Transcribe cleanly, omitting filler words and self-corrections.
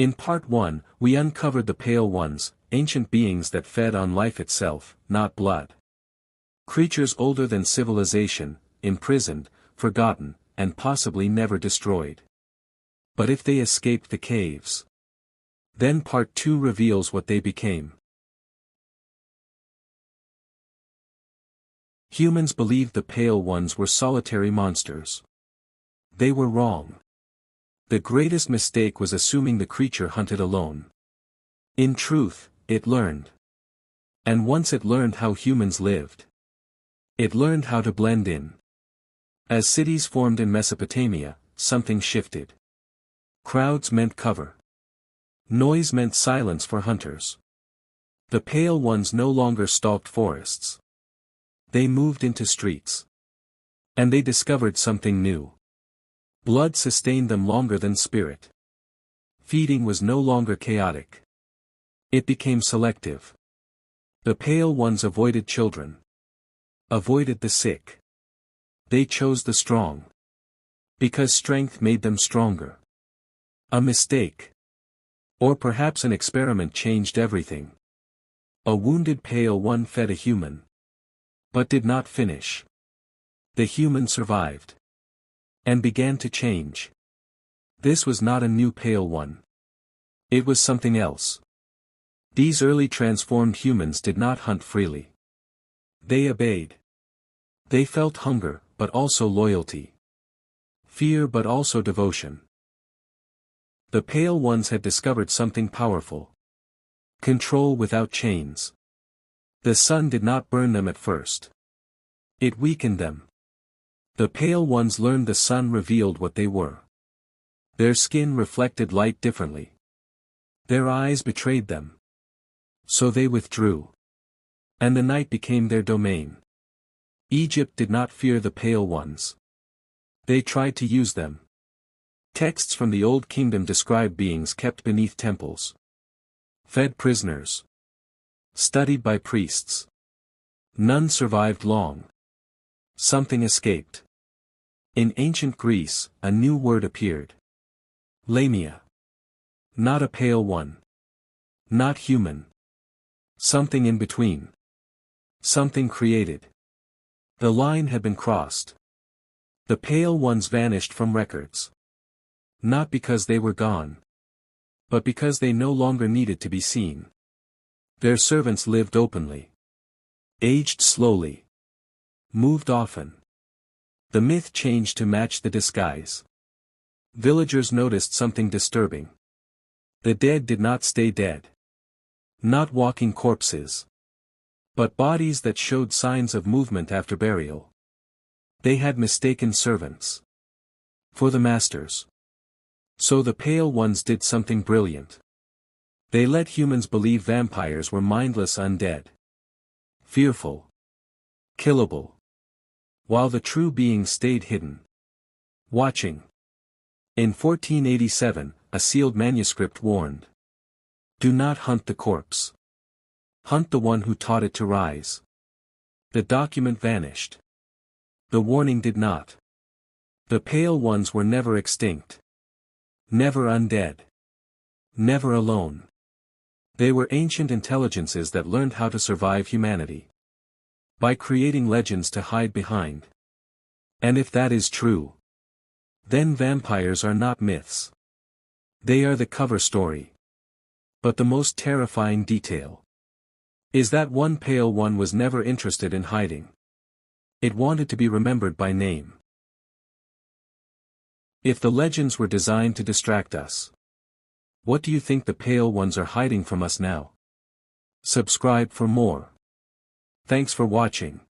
In part 1, we uncovered the Pale Ones, ancient beings that fed on life itself, not blood. Creatures older than civilization, imprisoned, forgotten, and possibly never destroyed. But if they escaped the caves? Then part 2 reveals what they became. Humans believed the Pale Ones were solitary monsters. They were wrong. The greatest mistake was assuming the creature hunted alone. In truth, it learned. And once it learned how humans lived, it learned how to blend in. As cities formed in Mesopotamia, something shifted. Crowds meant cover. Noise meant silence for hunters. The Pale Ones no longer stalked forests. They moved into streets. And they discovered something new. Blood sustained them longer than spirit. Feeding was no longer chaotic. It became selective. The Pale Ones avoided children. Avoided the sick. They chose the strong. Because strength made them stronger. A mistake. Or perhaps an experiment changed everything. A wounded Pale One fed a human. But did not finish. The human survived. And began to change. This was not a new Pale One. It was something else. These early transformed humans did not hunt freely. They obeyed. They felt hunger, but also loyalty. Fear but also devotion. The Pale Ones had discovered something powerful. Control without chains. The sun did not burn them at first. It weakened them. The Pale Ones learned the sun revealed what they were. Their skin reflected light differently. Their eyes betrayed them. So they withdrew. And the night became their domain. Egypt did not fear the Pale Ones. They tried to use them. Texts from the Old Kingdom describe beings kept beneath temples. Fed prisoners. Studied by priests. None survived long. Something escaped. In ancient Greece, a new word appeared. Lamia. Not a Pale One. Not human. Something in between. Something created. The line had been crossed. The Pale Ones vanished from records. Not because they were gone. But because they no longer needed to be seen. Their servants lived openly. Aged slowly. Moved often. The myth changed to match the disguise. Villagers noticed something disturbing. The dead did not stay dead. Not walking corpses. But bodies that showed signs of movement after burial. They had mistaken servants. For the masters. So the Pale Ones did something brilliant. They let humans believe vampires were mindless undead. Fearful. Killable. While the true beings stayed hidden. Watching. In 1487, a sealed manuscript warned. Do not hunt the corpse. Hunt the one who taught it to rise. The document vanished. The warning did not. The Pale Ones were never extinct. Never undead. Never alone. They were ancient intelligences that learned how to survive humanity. By creating legends to hide behind. And if that is true, then vampires are not myths. They are the cover story. But the most terrifying detail is that one Pale One was never interested in hiding. It wanted to be remembered by name. If the legends were designed to distract us, what do you think the Pale Ones are hiding from us now? Subscribe for more. Thanks for watching.